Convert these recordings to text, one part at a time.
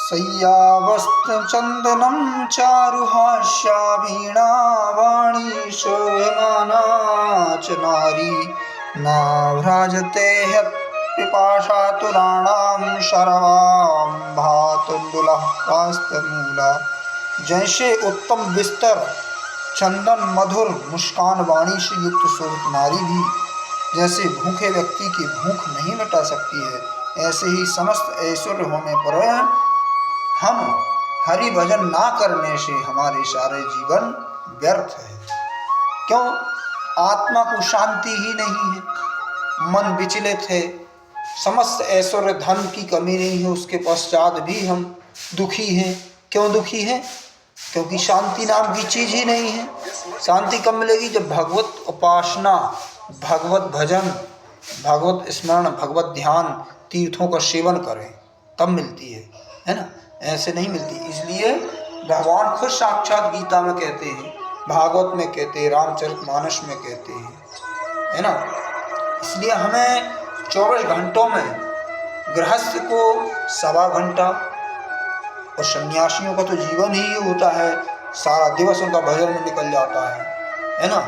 शय्यावस्त्रचन्दनं चारुहास्या वीणावाणी शोभमाना च नारी नाभ्राजते ह्यत्पिपासातुराणां शरवां भातुण्डुलः कास्तमूला। जैसे उत्तम बिस्तर, चंदन, मधुर मुस्कान वाणी से युक्त शोभित नारी भी जैसे भूखे व्यक्ति की भूख नहीं मिटा सकती है, ऐसे ही समस्त ऐश्वर्य होने पर हम हरि भजन ना करने से हमारे सारे जीवन व्यर्थ है। क्यों? आत्मा को शांति ही नहीं है, मन विचलित है, समस्त ऐश्वर्य धन की कमी नहीं है, उसके पश्चात भी हम दुखी हैं। क्यों दुखी हैं? क्योंकि शांति नाम की चीज ही नहीं है। शांति कब मिलेगी? जब भगवत उपासना, भगवत भजन, भगवत स्मरण, भगवत ध्यान, तीर्थों का सेवन करें, तब मिलती है ना? ऐसे नहीं मिलती। इसलिए भगवान खुद साक्षात गीता में कहते हैं, भागवत में कहते हैं, रामचरितमानस में कहते हैं, है ना? इसलिए हमें 24 घंटों में गृहस्थ को 1.25 घंटा, और सन्यासियों का तो जीवन ही होता है, सारा दिवस उनका भजन में निकल जाता है ना?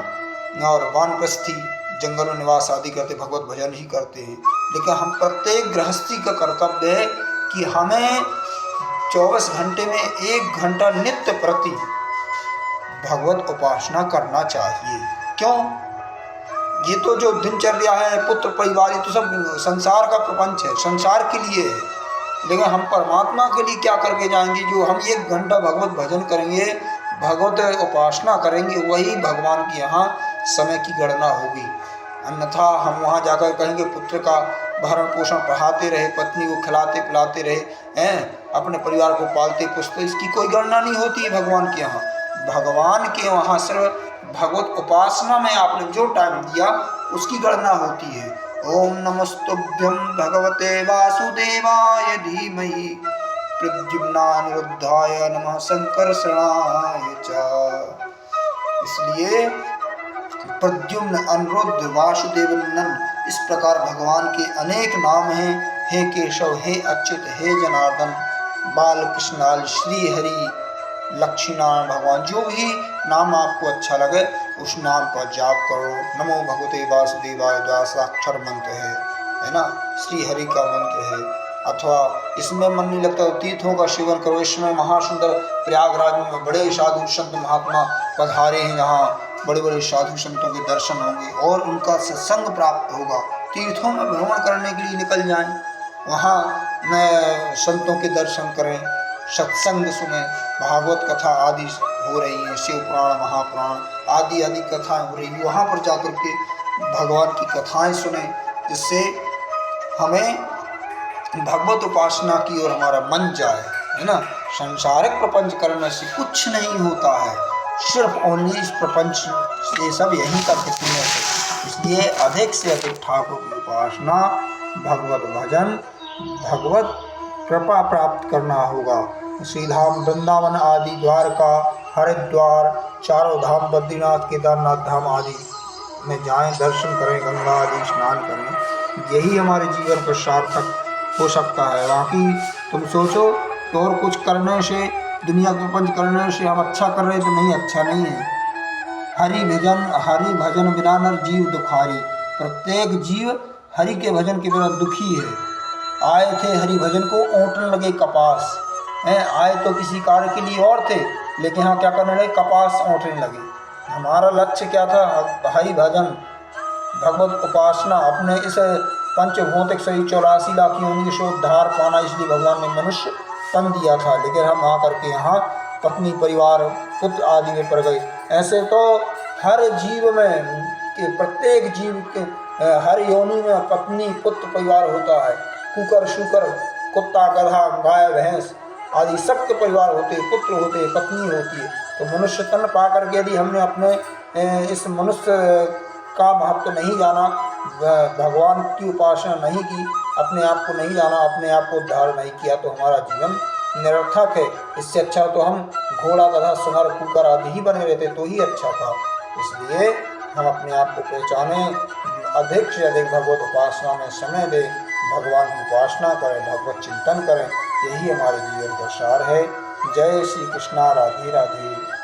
और वानप्रस्थी जंगल निवास आदि करते भगवत भजन ही करते हैं। लेकिन हम प्रत्येक गृहस्थी का कर्तव्य है कि हमें 24 घंटे में 1 घंटा नित्य प्रति भगवत उपासना करना चाहिए। क्यों? ये तो जो दिनचर्या है, पुत्र परिवार, ये तो सब संसार का प्रपंच है, संसार के लिए है। लेकिन हम परमात्मा के लिए क्या करके जाएंगे? जो हम 1 घंटा भगवत भजन करेंगे, भगवत उपासना करेंगे, वही भगवान के यहाँ समय की गणना होगी। अन्यथा हम वहाँ जाकर कहेंगे पुत्र का भरण पोषण पढ़ाते रहे, पत्नी को खिलाते पिलाते रहे, अपने परिवार को पालते पोसते, इसकी कोई गणना नहीं होती है भगवान के यहाँ। भगवान के वहाँ सिर्फ भगवत उपासना में आपने जो टाइम दिया उसकी गणना होती है। ओम नमस्तुभ्यं भगवते वासुदेवाय धीमहि प्रद्युम्नानिरुद्धाय नमः संकर्षणाय च। इसलिए प्रद्युम्न, अनिरुद्ध, वासुदेव, नंदन, इस प्रकार भगवान के अनेक नाम हैं। हे केशव, हे अच्युत, हे जनार्दन, बालकृष्णाल, श्री हरि, लक्ष्मीनारायण भगवान, जो भी नाम आपको अच्छा लगे उस नाम का जाप करो। नमो भगवते वासुदेवाय 12 मंत्र है ना? श्री हरि का मंत्र है। अथवा इसमें मन नहीं लगता तो तीर्थों का सेवन करो। इसमें महासुंदर प्रयागराज में बड़े साधु संत महात्मा पधारे हैं, जहाँ बड़े बड़े साधु संतों के दर्शन होंगे और उनका सत्संग प्राप्त होगा। तीर्थों में भ्रमण करने के लिए निकल जाएं, वहाँ में संतों के दर्शन करें, सत्संग सुने, भागवत कथा आदि हो रही है, शिव पुराण, महापुराण आदि आदि कथाएं हो रही है, वहाँ पर जाकर के भगवान की कथाएं सुने, जिससे हमें भगवत उपासना की ओर हमारा मन जाए, है ना? संसारिक प्रपंच करने से कुछ नहीं होता है, सिर्फ ओनली इस प्रपंच ये सब यहीं का फितने है। इसलिए अधिक से अधिक ठाकुर की उपासना, भगवत भजन, भगवत कृपा प्राप्त करना होगा। श्रीधाम, वृंदावन आदि, द्वारका, हरिद्वार, चारों धाम, बद्रीनाथ, केदारनाथ धाम आदि में जाएं, दर्शन करें, गंगा आदि स्नान करें, यही हमारे जीवन को सार्थक हो सकता है। बाकी तुम सोचो कि और कुछ करने से, दुनिया के प्रपंच करने से हम अच्छा कर रहे तो नहीं, अच्छा नहीं है। हरि भजन बिना नर जीव दुखारी। प्रत्येक जीव हरि के भजन के बिना दुखी है। आए थे हरि भजन को, ओंटने लगे कपास, आए तो किसी कार्य के लिए और थे, लेकिन हाँ क्या करने लगे? कपास ओंटने लगे। हमारा लक्ष्य क्या था? हरि भजन, भगवत उपासना, अपने इस पंचभौतिक शरीर 84 लाख योनियों से उद्धार पाना, इसलिए भगवान ने मनुष्य तन दिया था। लेकिन हम आकर के यहाँ पत्नी, परिवार, पुत्र आदि में पड़ गए। ऐसे तो हर जीव में, प्रत्येक जीव के हर योनि में पत्नी, पुत्र, परिवार होता है। कुकर, शुकर, कुत्ता, गधा, गाय, भैंस आदि सबके परिवार होते हैं, पुत्र होते हैं, पत्नी होती है। तो मनुष्य तन पा करके यदि हमने अपने इस मनुष्य का महत्व नहीं जाना, भगवान की उपासना नहीं की, अपने आप को नहीं जाना, अपने आप को उद्धार नहीं किया, तो हमारा जीवन निरर्थक है। इससे अच्छा तो हम घोड़ा, गधा, सुअर, कुकर आदि ही बने रहते तो ही अच्छा था। इसलिए हम अपने आप को पहचानें, अधिक से अधिक भगवत उपासना में समय दें, भगवान की उपासना करें, भगवत चिंतन करें, यही हमारे जीवन का सार है। जय श्री कृष्णा, राधे राधे।